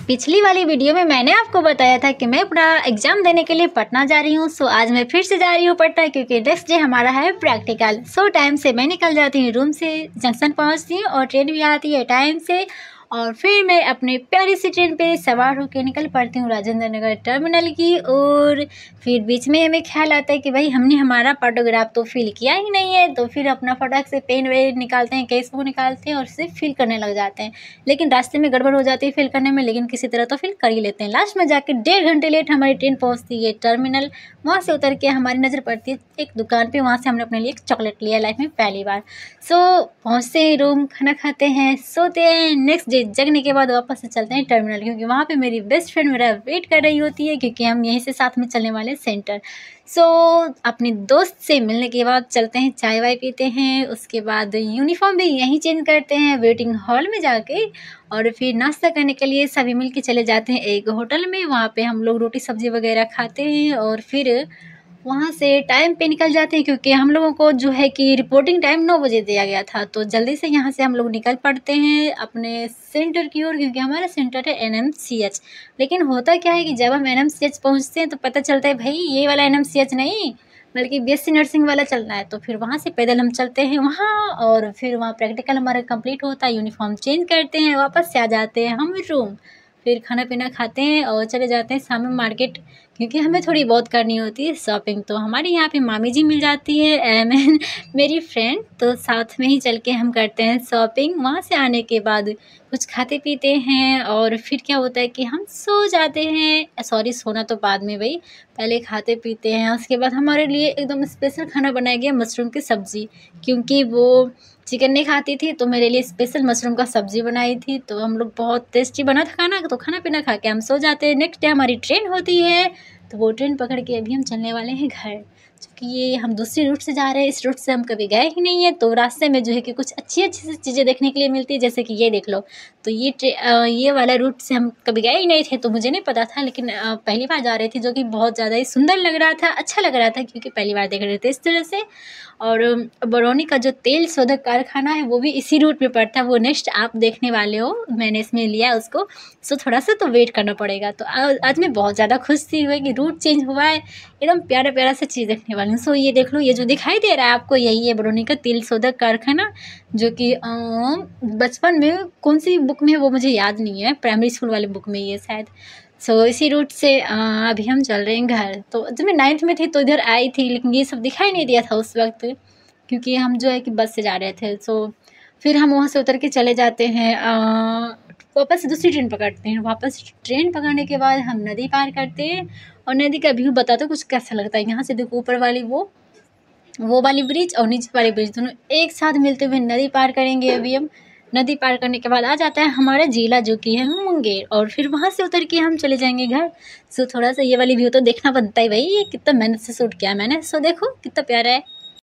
पिछली वाली वीडियो में मैंने आपको बताया था कि मैं अपना एग्ज़ाम देने के लिए पटना जा रही हूँ। सो आज मैं फिर से जा रही हूँ पटना, क्योंकि नेक्स्ट डे हमारा है प्रैक्टिकल। सो टाइम से मैं निकल जाती हूँ रूम से, जंक्शन पहुँचती हूँ और ट्रेन भी आती है टाइम से। और फिर मैं अपने प्यारी सी ट्रेन पे सवार होकर निकल पड़ती हूँ राजेंद्र नगर टर्मिनल की। और फिर बीच में हमें ख्याल आता है कि भाई हमने हमारा फोटोग्राफ तो फिल किया ही नहीं है, तो फिर अपना फटाक से पेन वेन निकालते हैं, केस बुक निकालते हैं और उसे फिल करने लग जाते हैं। लेकिन रास्ते में गड़बड़ हो जाती है फिल करने में, लेकिन किसी तरह तो फिल कर ही लेते हैं। लास्ट में जाकर 1.5 घंटे लेट हमारी ट्रेन पहुँचती है टर्मिनल। वहाँ से उतर के हमारी नज़र पड़ती है एक दुकान पे, वहाँ से हमने अपने लिए एक चॉकलेट लिया लाइफ में पहली बार। सो पहुँचते हैं रूम, खाना खाते हैं, सोते हैं। नेक्स्ट डे जगने के बाद वापस से चलते हैं टर्मिनल, क्योंकि वहाँ पे मेरी बेस्ट फ्रेंड मेरा वेट कर रही होती है, क्योंकि हम यहीं से साथ में चलने वाले सेंटर। सो अपने दोस्त से मिलने के बाद चलते हैं, चाय वाय पीते हैं, उसके बाद यूनिफॉर्म भी यहीं चेंज करते हैं वेटिंग हॉल में जाके। और फिर नाश्ता करने के लिए सभी मिल के चले जाते हैं एक होटल में। वहाँ पे हम लोग रोटी सब्ज़ी वगैरह खाते हैं और फिर वहाँ से टाइम पे निकल जाते हैं, क्योंकि हम लोगों को जो है कि रिपोर्टिंग टाइम 9 बजे दिया गया था। तो जल्दी से यहाँ से हम लोग निकल पड़ते हैं अपने सेंटर की ओर, क्योंकि हमारा सेंटर है NMCH। लेकिन होता क्या है कि जब हम NMCH पहुँचते हैं तो पता चलता है भाई ये वाला NMCH नहीं, बल्कि BSc नर्सिंग वाला चलना है। तो फिर वहाँ से पैदल हम चलते हैं वहाँ, और फिर वहाँ प्रैक्टिकल हमारा कंप्लीट होता है, यूनिफॉर्म चेंज करते हैं, वापस से आ जाते हैं हम रूम। फिर खाना पीना खाते हैं और चले जाते हैं शाम में मार्केट, क्योंकि हमें थोड़ी बहुत करनी होती है शॉपिंग। तो हमारे यहाँ पे मामी जी मिल जाती है मेरी फ्रेंड, तो साथ में ही चल के हम करते हैं शॉपिंग। वहाँ से आने के बाद कुछ खाते पीते हैं और फिर क्या होता है कि हम सो जाते हैं। सॉरी, सोना तो बाद में भाई, पहले खाते पीते हैं। उसके बाद हमारे लिए एकदम स्पेशल खाना बनाया गया, मशरूम की सब्ज़ी, क्योंकि वो चिकन नहीं खाती थी तो मेरे लिए स्पेशल मशरूम का सब्ज़ी बनाई थी। तो हम लोग बहुत टेस्टी बना था खाना, तो खाना पीना खा के हम सो जाते हैं। नेक्स्ट डे हमारी ट्रेन होती है, तो वो ट्रेन पकड़ के अभी हम चलने वाले हैं घर, क्योंकि ये हम दूसरी रूट से जा रहे हैं। इस रूट से हम कभी गए ही नहीं है, तो रास्ते में जो है कि कुछ अच्छी अच्छी सी चीज़ें देखने के लिए मिलती है, जैसे कि ये देख लो। तो ये वाला रूट से हम कभी गए ही नहीं थे, तो मुझे नहीं पता था, लेकिन पहली बार जा रही थी, जो कि बहुत ज़्यादा ही सुंदर लग रहा था, अच्छा लग रहा था, क्योंकि पहली बार देख रहे थे इस तरह से। और बरौनी का जो तेल शोधक कारखाना है वो भी इसी रूट में पड़ता है, वो नेक्स्ट आप देखने वाले हो, मैंने इसमें लिया उसको। सो थोड़ा सा तो वेट करना पड़ेगा। तो आज मैं बहुत ज़्यादा खुश थी हुई कि रूट चेंज हुआ है, एकदम प्यारा प्यारा सा चीज़ देखने वाली हूँ। सो ये देख लो, ये जो दिखाई दे रहा है आपको, यही है बरौनी का तेल शोधक कारखाना, जो कि बचपन में कौन सी बुक में है वो मुझे याद नहीं है, प्राइमरी स्कूल वाले बुक में ये शायद। सो इसी रूट से अभी हम चल रहे हैं घर। तो जब मैं 9th में थी तो इधर आई थी, लेकिन ये सब दिखाई नहीं दिया था उस वक्त, क्योंकि हम जो है कि बस से जा रहे थे। सो फिर हम वहाँ से उतर के चले जाते हैं, वापस दूसरी ट्रेन पकड़ते हैं। वापस ट्रेन पकड़ने के बाद हम नदी पार करते हैं, और नदी का व्यू बताते कुछ कैसा लगता है। यहाँ से देखो, ऊपर वाली वो वाली ब्रिज और नीचे वाली ब्रिज दोनों एक साथ मिलते हुए नदी पार करेंगे। अभी हम नदी पार करने के बाद आ जाता है हमारा जिला, जो कि है मुंगेर, और फिर वहाँ से उतर के हम चले जाएंगे घर। सो थोड़ा सा ये वाली व्यू तो देखना बनता है भाई, ये कितना मेहनत से शूट किया मैंने। सो देखो कितना प्यारा है।